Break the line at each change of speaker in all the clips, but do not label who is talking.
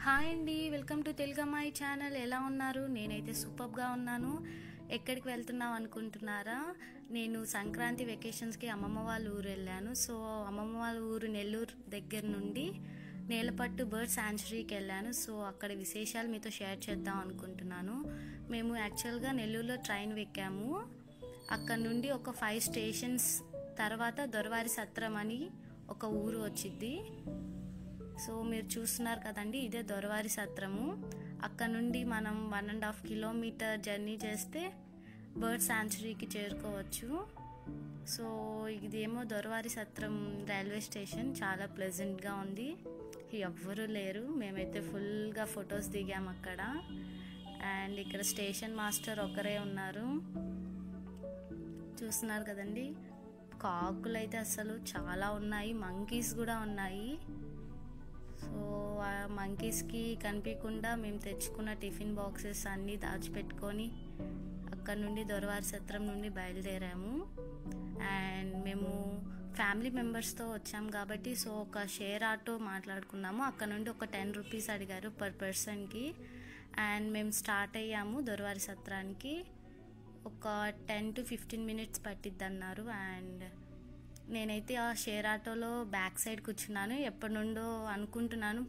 Hi అండి, welcome to తెలుగమ్మాయి channel. ఎలా ఉన్నారు? నేనైతే సూపర్గా ఉన్నాను. ఎక్కడికి వెళ్తున్నాం అనుకుంటున్నారా? నేను సంక్రాంతి వెకేషన్స్కి అమ్మమ్మ వాళ్ళ ఊరు వెళ్ళాను. సో అమ్మమ్మ వాళ్ళ ఊరు నెల్లూరు దగ్గర నుండి నేలపట్టు బర్డ్ శాంచురీకి వెళ్ళాను. సో అక్కడ విశేషాలు మీతో షేర్ చేద్దాం అనుకుంటున్నాను. మేము యాక్చువల్గా నెల్లూరులో ట్రైన్ ఎక్కాము. అక్కడ నుండి ఒక 5 స్టేషన్స్ తర్వాత దొరవారి సత్రం అని ఒక ఊరు వచ్చింది. సో మీరు చూస్తున్నారు కదండి, ఇదే దొరవారి సత్రము. అక్కడ నుండి మనం 1.5 కిలోమీటర్ జర్నీ చేస్తే బర్డ్ శాంచురీకి చేరుకోవచ్చు. సో ఇదేమో దొరవారి సత్రం రైల్వే స్టేషన్. చాలా ప్లెజెంట్గా ఉంది, ఎవ్వరూ లేరు. మేమైతే ఫుల్గా ఫొటోస్ దిగాము అక్కడ. అండ్ ఇక్కడ స్టేషన్ మాస్టర్ ఒకరే ఉన్నారు. చూస్తున్నారు కదండి, కాకులు అయితే అసలు చాలా ఉన్నాయి, మంకీస్ కూడా ఉన్నాయి. సో ఆ మంకీస్కి కనిపించకుండా మేము తెచ్చుకున్న టిఫిన్ బాక్సెస్ అన్నీ దాచిపెట్టుకొని అక్కడ నుండి దొరవారి సత్రం నుండి బయలుదేరాము. అండ్ మేము ఫ్యామిలీ మెంబర్స్తో వచ్చాము కాబట్టి సో ఒక షేర్ ఆటో మాట్లాడుకున్నాము. అక్కడ నుండి ఒక 10 రూపీస్ అడిగారు పర్ పర్సన్కి. అండ్ మేము స్టార్ట్ అయ్యాము దొరవారి సత్రానికి. ఒక 10 to 15 మినిట్స్ పట్టిద్ది అన్నారు. అండ్ నేనైతే ఆ షేర్ ఆటోలో బ్యాక్ సైడ్ కూర్చున్నాను. ఎప్పటి నుండో అనుకుంటున్నాను,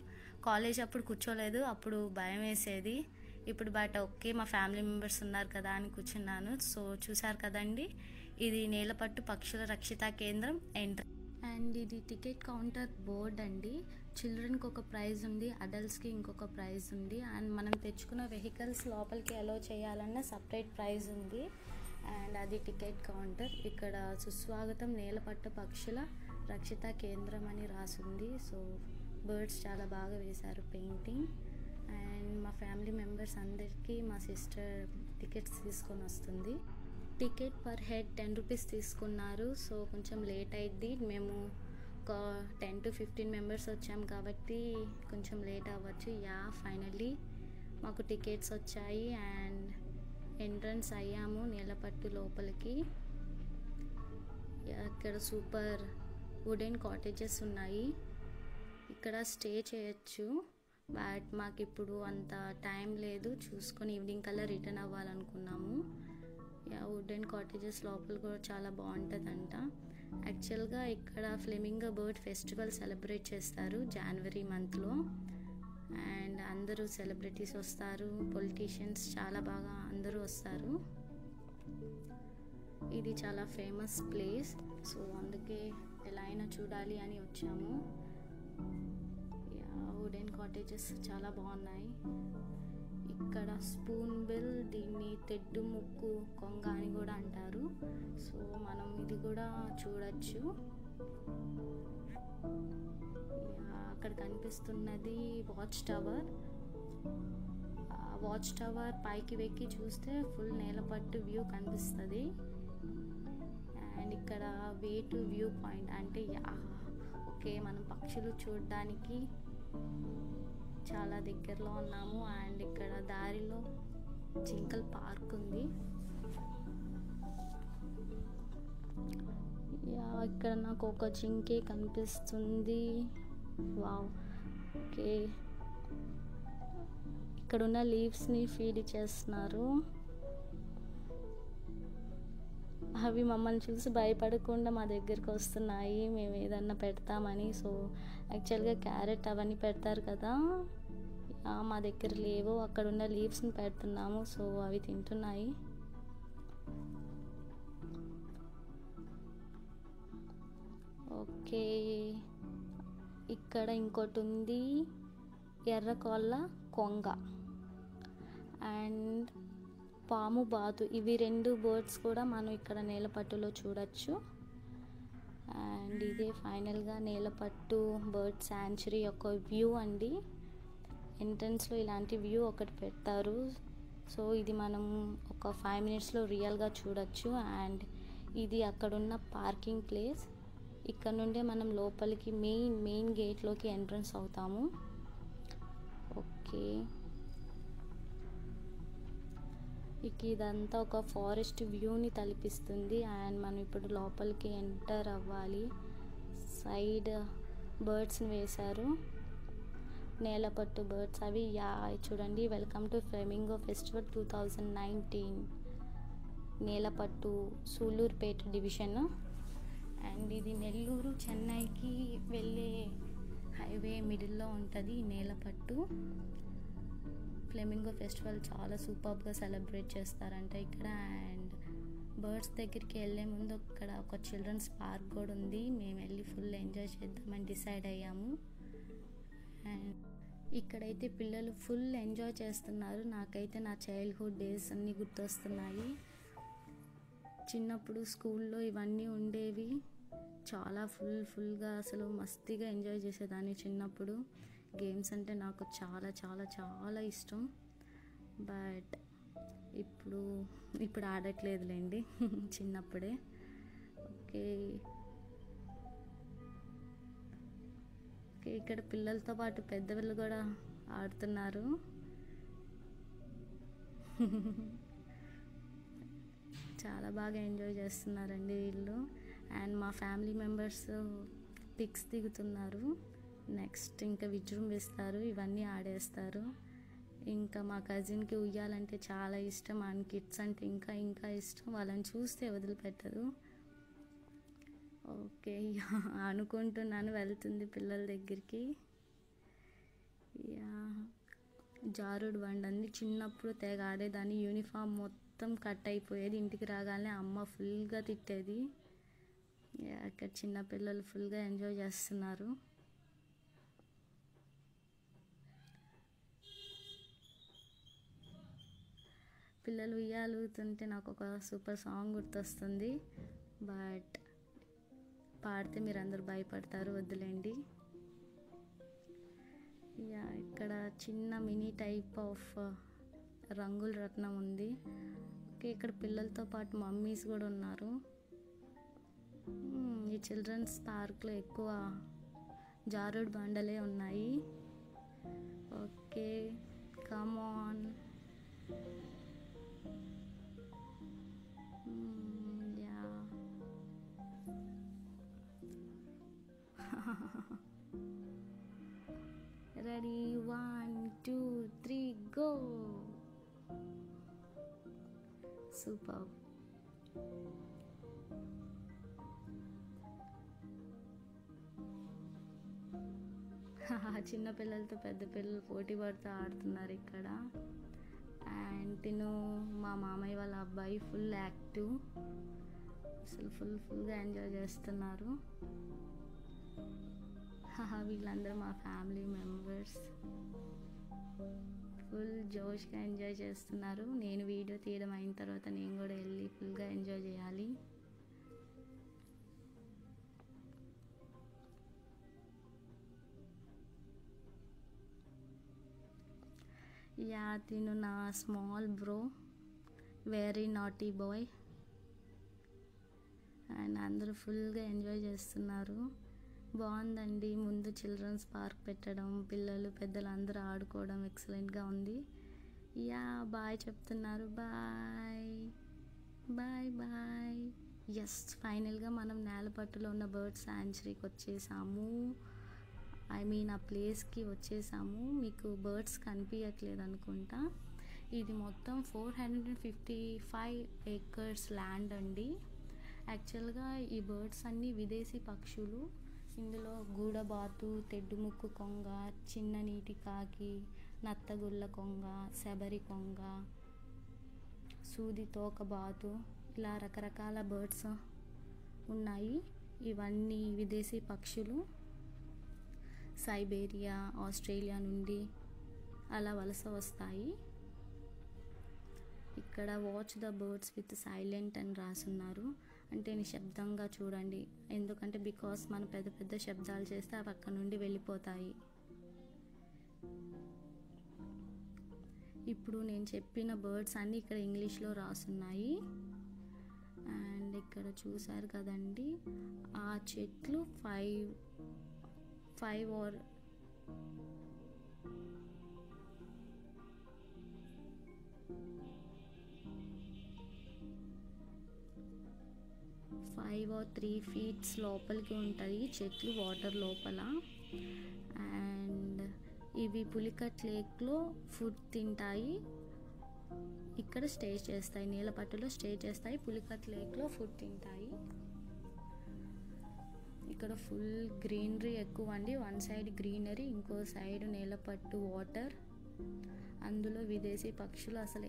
కాలేజ్ అప్పుడు కూర్చోలేదు, అప్పుడు భయం వేసేది. ఇప్పుడు బట్ ఓకే, మా ఫ్యామిలీ మెంబర్స్ ఉన్నారు కదా అని కూర్చున్నాను. సో చూసారు కదండి, ఇది నేలపట్టు పక్షుల రక్షిత కేంద్రం ఎంట్రీ. అండ్ ఇది టికెట్ కౌంటర్ బోర్డ్ అండి. చిల్డ్రన్కి ఒక ప్రైజ్ ఉంది, అడల్ట్స్కి ఇంకొక ప్రైజ్ ఉంది. అండ్ మనం తెచ్చుకున్న వెహికల్స్ లోపలికి అలో చేయాలన్న సపరేట్ ప్రైజ్ ఉంది. అండ్ అది టికెట్ కౌంటర్. ఇక్కడ సుస్వాగతం నేలపట్టు పక్షుల రక్షిత కేంద్రం అని రాసింది. సో బర్డ్స్ చాలా బాగా వేశారు పెయింటింగ్. అండ్ మా ఫ్యామిలీ మెంబర్స్ అందరికీ మా సిస్టర్ టికెట్స్ తీసుకొని వస్తుంది. టికెట్ పర్ హెడ్ 10 రూపీస్ తీసుకున్నారు. సో కొంచెం లేట్ అయింది. మేము ఒక 10 to 15 మెంబర్స్ వచ్చాము కాబట్టి కొంచెం లేట్ అవ్వచ్చు. ఫైనల్లీ మాకు టికెట్స్ వచ్చాయి అండ్ ఎంట్రన్స్ అయ్యాము నేలపట్టు లోపలికి. ఇక్కడ సూపర్ వుడెన్ కాటేజెస్ ఉన్నాయి, ఇక్కడ స్టే చేయొచ్చు. బట్ మాకు ఇప్పుడు అంత టైం లేదు, చూసుకొని ఈవినింగ్ కల్లా రిటర్న్ అవ్వాలనుకున్నాము. వుడెన్ కాటేజెస్ లోపల కూడా చాలా బాగుంటుందంట. యాక్చువల్గా ఇక్కడ ఫ్లెమింగో బర్డ్ ఫెస్టివల్ సెలబ్రేట్ చేస్తారు జనవరి మంత్లో. అండ్ అందరూ సెలబ్రిటీస్ వస్తారు, పొలిటీషియన్స్ చాలా బాగా అందరూ వస్తారు. ఇది చాలా ఫేమస్ ప్లేస్. సో అందుకే ఎలా అయినా చూడాలి అని వచ్చాము. వుడెన్ కాటేజెస్ చాలా బాగున్నాయి. ఇక్కడ స్పూన్ బిల్, దీన్ని తెడ్డు ముక్కు కొంగ అని కూడా అంటారు. సో మనం ఇది కూడా చూడొచ్చు. అక్కడ కనిపిస్తున్నది వాచ్ టవర్. వాచ్ టవర్ పైకి వెక్కి చూస్తే ఫుల్ నేలపట్టు వ్యూ కనిపిస్తుంది. అండ్ ఇక్కడ వే టు వ్యూ పాయింట్ అంటే ఓకే, మనం పక్షులు చూడడానికి చాలా దగ్గరలో ఉన్నాము. అండ్ ఇక్కడ దారిలో జింకల్ పార్క్ ఉంది. ఇక్కడ నాకు ఒక జింకే కనిపిస్తుంది. Wow, okay. ఇక్కడున్న లీవ్స్ని ఫీడ్ చేస్తున్నారు. అవి మమ్మల్ని చూసి భయపడకుండా మా దగ్గరికి వస్తున్నాయి, మేము ఏదన్నా పెడతామని. సో యాక్చువల్గా క్యారెట్ అవన్నీ పెడతారు కదా, మా దగ్గర లేవు. అక్కడున్న లీవ్స్ని పెడుతున్నాము, సో అవి తింటున్నాయి. ఓకే, ఇక్కడ ఇంకోటి ఉంది, ఎర్రకోళ్ళ కొంగ అండ్ పాము బాతు. ఇవి 2 బర్డ్స్ కూడా మనం ఇక్కడ నేలపట్టులో చూడొచ్చు. అండ్ ఇదే ఫైనల్గా నేలపట్టు బర్డ్ శాంచురీ యొక్క వ్యూ అండి. ఎంట్రన్స్లో ఇలాంటి వ్యూ ఒకటి పెడతారు. సో ఇది మనం ఒక 5 మినిట్స్లో రియల్గా చూడొచ్చు. అండ్ ఇది అక్కడున్న పార్కింగ్ ప్లేస్. ఇక్కడ నుండే మనం లోపలికి మెయిన్ గేట్లోకి ఎంట్రన్స్ అవుతాము. ఓకే, ఇదంతా ఒక ఫారెస్ట్ వ్యూని తలపిస్తుంది. అండ్ మనం ఇప్పుడు లోపలికి ఎంటర్ అవ్వాలి. సైడ్ బర్డ్స్ని వేశారు. నేలపట్టు బర్డ్స్ అవి. చూడండి, welcome to flamingo festival 2019 Nelapattu Sullurpeta division. And ఇది నెల్లూరు చెన్నైకి వెళ్ళే హైవే మిడిల్లో ఉంటుంది నేలపట్టు. ఫ్లెమింగో ఫెస్టివల్ చాలా సూపర్గా సెలబ్రేట్ చేస్తారంట ఇక్కడ. అండ్ బర్డ్స్ దగ్గరికి వెళ్ళే ముందు అక్కడ ఒక చిల్డ్రన్స్ పార్క్ కూడా ఉంది. మేము వెళ్ళి ఫుల్ ఎంజాయ్ చేద్దామని డిసైడ్ అయ్యాము. అండ్ ఇక్కడైతే పిల్లలు ఫుల్ ఎంజాయ్ చేస్తున్నారు. నాకైతే నా చైల్డ్హుడ్ డేస్ అన్నీ గుర్తొస్తున్నాయి. చిన్నప్పుడు స్కూల్లో ఇవన్నీ ఉండేవి. చాలా ఫుల్గా అసలు మస్తుగా ఎంజాయ్ చేసేదాన్ని చిన్నప్పుడు. గేమ్స్ అంటే నాకు చాలా చాలా చాలా ఇష్టం. బట్ ఇప్పుడు ఆడట్లేదులేండి చిన్నప్పుడే. ఓకే, ఇక్కడ పిల్లలతో పాటు పెద్దవాళ్ళు కూడా ఆడుతున్నారు. చాలా బాగా ఎంజాయ్ చేస్తున్నారండి వీళ్ళు. అండ్ మా ఫ్యామిలీ మెంబర్స్ పిక్స్ దిగుతున్నారు. నెక్స్ట్ ఇంకా విజృంభిస్తారు, ఇవన్నీ ఆడేస్తారు. ఇంకా మా కజిన్కి ఉయ్యాలంటే చాలా ఇష్టం. అండ్ కిడ్స్ అంటే ఇంకా ఇష్టం. వాళ్ళని చూస్తే వదిలిపెట్టదు. ఓకే, అనుకుంటున్నాను వెళ్తుంది పిల్లల దగ్గరికి. జారుడు బండి అన్ని చిన్నప్పుడు తెగ ఆడేదాన్ని. యూనిఫామ్ మొత్తం కట్ అయిపోయేది. ఇంటికి రాగానే అమ్మ ఫుల్గా తిట్టేది. అక్కడ చిన్నపిల్లలు ఫుల్గా ఎంజాయ్ చేస్తున్నారు. పిల్లలు ఉయ్యాలుతుంటే నాకు ఒక సూపర్ సాంగ్ గుర్తొస్తుంది. బట్ పాడితే మీరు అందరూ భయపడతారు, వద్దులేండి. ఇక్కడ చిన్న మినీ టైప్ ఆఫ్ రంగుల రత్నం ఉంది. ఓకే, ఇక్కడ పిల్లలతో పాటు మమ్మీస్ కూడా ఉన్నారు. ఈ చిల్డ్రన్స్ పార్క్లో ఎక్కువ జారుడు బండలే ఉన్నాయి. Okay, come on. Ready, 1, 2, 3, go. Super. చిన్న పిల్లలతో పెద్ద పిల్లలు పోటీ పడుతూ ఆడుతున్నారు ఇక్కడ. అండ్ మా మామయ్య వాళ్ళ అబ్బాయి ఫుల్ యాక్టివ్. అసలు ఫుల్గా ఎంజాయ్ చేస్తున్నారు. వీళ్ళందరూ మా ఫ్యామిలీ మెంబర్స్ ఫుల్ జోష్గా ఎంజాయ్ చేస్తున్నారు. నేను వీడియో తీయడం అయిన తర్వాత నేను కూడా వెళ్ళి ఫుల్గా ఎంజాయ్ చేయాలి. తిను నా small bro, very naughty boy. And అందరూ ఫుల్గా ఎంజాయ్ చేస్తున్నారు. బాగుందండి. ముందు చిల్డ్రన్స్ పార్క్ పెట్టడం, పిల్లలు పెద్దలు అందరూ ఆడుకోవడం ఎక్సలెంట్గా ఉంది. బాయ్ చెప్తున్నారు. Bye bye bye. ఎస్, ఫైనల్గా మనం నేలపట్టులో ఉన్న బర్డ్ శాంచురీకి వచ్చేసాము. ఆ ప్లేస్కి వచ్చేసాము. మీకు బర్డ్స్ కనిపించట్లేదు అనుకుంటా. ఇది మొత్తం 455 acres ల్యాండ్ అండి. యాక్చువల్గా ఈ బర్డ్స్ అన్నీ విదేశీ పక్షులు. ఇందులో గూడబాతు, తెడ్డుముక్కు కొంగ, చిన్న నీటి కాకి, నత్తగుల్ల కొంగ, శబరి కొంగ, సూది తోకబాతు, ఇలా రకరకాల బర్డ్స్ ఉన్నాయి. ఇవన్నీ విదేశీ పక్షులు. సైబేరియా, ఆస్ట్రేలియా నుండి అలా వలస వస్తాయి. ఇక్కడ watch the birds with silent అని రాసున్నారు. అంటే నిశ్శబ్దంగా చూడండి. ఎందుకంటే బికాస్ మనం పెద్ద పెద్ద శబ్దాలు చేస్తే అవి అక్కడ నుండి వెళ్ళిపోతాయి. ఇప్పుడు నేను చెప్పిన బర్డ్స్ అన్నీ ఇక్కడ ఇంగ్లీష్లో రాసున్నాయి. అండ్ ఇక్కడ చూసారు కదండి, ఆ చెట్లు 5 or 3 feet లోపలికి ఉంటాయి చెట్లు వాటర్ లోపల. అండ్ ఇవి పులికట్ లేక్లో ఫుడ్ తింటాయి, ఇక్కడ స్టే చేస్తాయి, నీలపట్టులో స్టే చేస్తాయి, పులికట్ లేక్లో ఫుడ్ తింటాయి. ఇక్కడ ఫుల్ గ్రీనరీ ఎక్కువ అండి, వన్ సైడ్ గ్రీనరీ, ఇంకో సైడ్ నీలపట్టు వాటర్, అందులో విదేశీ పక్షులు. అసలు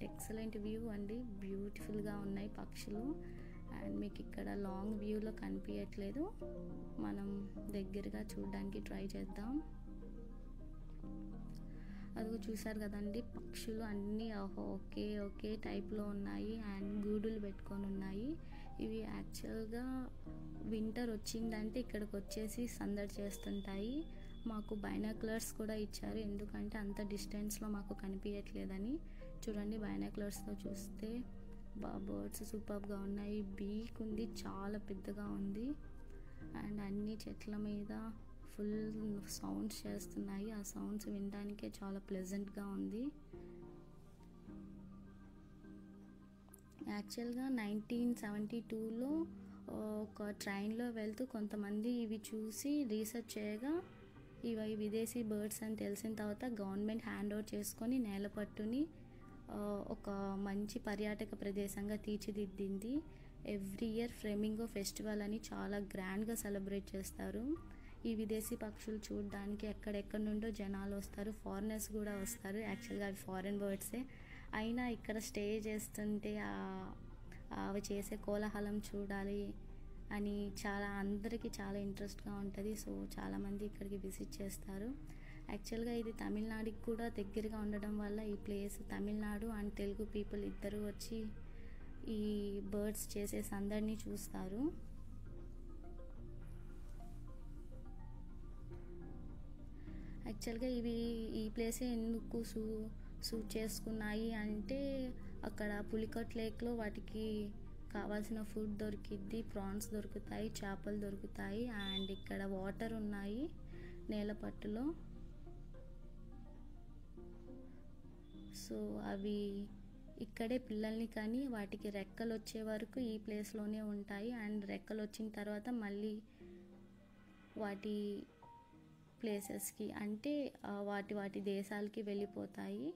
ఎక్సలెంట్ వ్యూ అండి, బ్యూటిఫుల్గా ఉన్నాయి పక్షులు. అండ్ మీకు ఇక్కడ లాంగ్ వ్యూలో కనిపించట్లేదు, మనం దగ్గరగా చూడడానికి ట్రై చేద్దాం. అది చూసారు కదండి, పక్షులు అన్నీ ఒకే టైప్లో ఉన్నాయి అండ్ గూడులు పెట్టుకొని ఉన్నాయి. ఇవి యాక్చువల్గా వింటర్ వచ్చిందంటే ఇక్కడికి వచ్చేసి సందడి చేస్తుంటాయి. మాకు బైనాక్యులర్స్ కూడా ఇచ్చారు, ఎందుకంటే అంత డిస్టెన్స్లో మాకు కనిపించట్లేదని. చూడండి, బైనాక్యులర్స్తో చూస్తే బర్డ్స్ సూపర్గా ఉన్నాయి. బీక్ ఉంది, చాలా పెద్దగా ఉంది. అండ్ అన్ని చెట్ల మీద ఫుల్ సౌండ్స్ చేస్తున్నాయి, ఆ సౌండ్స్ వినడానికే చాలా ప్లెజెంట్గా ఉంది. యాక్చువల్గా 1972లో ఒక ట్రైన్లో వెళ్తూ కొంతమంది ఇవి చూసి రీసెర్చ్ చేయగా ఇవి విదేశీ బర్డ్స్ అని తెలిసిన తర్వాత గవర్నమెంట్ హ్యాండ్ ఓవర్ చేసుకొని నేలపట్టుని ఒక మంచి పర్యాటక ప్రదేశంగా తీర్చిదిద్దింది. ఎవ్రీ ఇయర్ ఫ్లెమింగో ఫెస్టివల్ అని చాలా గ్రాండ్గా సెలబ్రేట్ చేస్తారు. ఈ విదేశీ పక్షులు చూడడానికి ఎక్కడెక్కడి నుండో జనాలు వస్తారు, ఫారినర్స్ కూడా వస్తారు. యాక్చువల్గా అవి ఫారిన్ బర్డ్సే, అయినా ఇక్కడ స్టే చేస్తుంటే అవి చేసే కోలాహలం చూడాలి అని అందరికీ చాలా ఇంట్రెస్ట్గా ఉంటుంది. సో చాలామంది ఇక్కడికి విజిట్ చేస్తారు. యాక్చువల్గా ఇది తమిళనాడుకి కూడా దగ్గరగా ఉండడం వల్ల ఈ place Tamil Nadu and Telugu people ఇద్దరు వచ్చి ఈ బర్డ్స్ చేసే సందడిని చూస్తారు. యాక్చువల్గా ఈ ప్లేసే ఎందుకు సూట్ చేసుకున్నాయి అంటే అక్కడ పులికట్ లేక్లో వాటికి కావాల్సిన ఫుడ్ దొరికిద్ది, ప్రాన్స్ దొరుకుతాయి, చేపలు దొరుకుతాయి. అండ్ ఇక్కడ వాటర్ ఉన్నాయి నేలపట్టులో. సో అవి ఇక్కడే పిల్లల్ని కానీ వాటికి రెక్కలు వచ్చే వరకు ఈ ప్లేస్లోనే ఉంటాయి. అండ్ రెక్కలు వచ్చిన తర్వాత మళ్ళీ వాటి ప్లేసెస్కి అంటే వాటి దేశాలకి వెళ్ళిపోతాయి.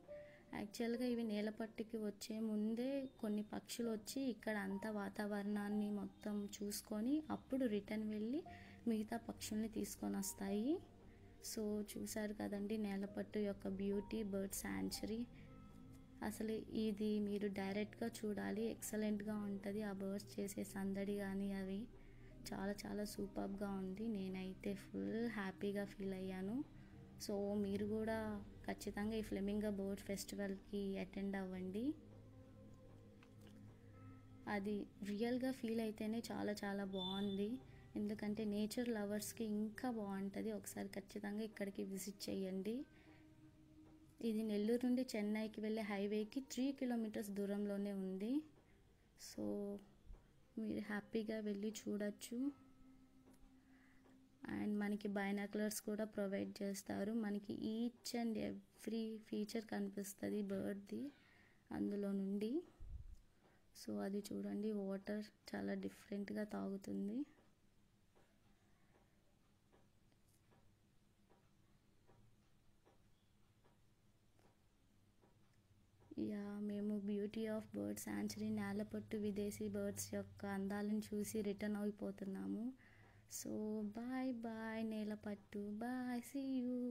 యాక్చువల్గా ఇవి నేలపట్టుకి వచ్చే ముందే కొన్ని పక్షులు వచ్చి ఇక్కడ అంతా వాతావరణాన్ని మొత్తం చూసుకొని అప్పుడు రిటర్న్ వెళ్ళి మిగతా పక్షుల్ని తీసుకొని వస్తాయి. సో చూసారు కదండి నేలపట్టు యొక్క బ్యూటీ, బర్డ్ శాంచురీ. అసలు ఇది మీరు డైరెక్ట్గా చూడాలి, ఎక్సలెంట్గా ఉంటుంది. ఆ బర్డ్స్ చేసే సందడి కానీ అవి చాలా సూపర్గా ఉంది. నేనైతే ఫుల్ హ్యాపీగా ఫీల్ అయ్యాను. సో మీరు కూడా ఖచ్చితంగా ఈ ఫ్లెమింగో బర్డ్ ఫెస్టివల్కి అటెండ్ అవ్వండి. అది రియల్గా ఫీల్ అయితేనే చాలా బాగుంది, ఎందుకంటే నేచర్ లవర్స్కి ఇంకా బాగుంటుంది. ఒకసారి ఖచ్చితంగా ఇక్కడికి విజిట్ చేయండి. ఇది నెల్లూరు నుండి చెన్నైకి వెళ్ళే హైవేకి 3 కిలోమీటర్స్ దూరంలోనే ఉంది. సో మీరు హ్యాపీగా వెళ్ళి చూడొచ్చు. అండ్ మనకి బైనాక్యులర్స్ కూడా ప్రొవైడ్ చేస్తారు. మనకి ఈచ్ అండ్ ఎవ్రీ ఫీచర్ కనిపిస్తుంది బర్డ్ది అందులో నుండి. సో అది చూడండి, వాటర్ చాలా డిఫరెంట్గా తాగుతుంది. మేము beauty of bird sanctuary Nelapattu విదేశీ బర్డ్స్ యొక్క అందాలను చూసి రిటర్న్ అయిపోతున్నాము. So bye Nelapattu, bye, see you.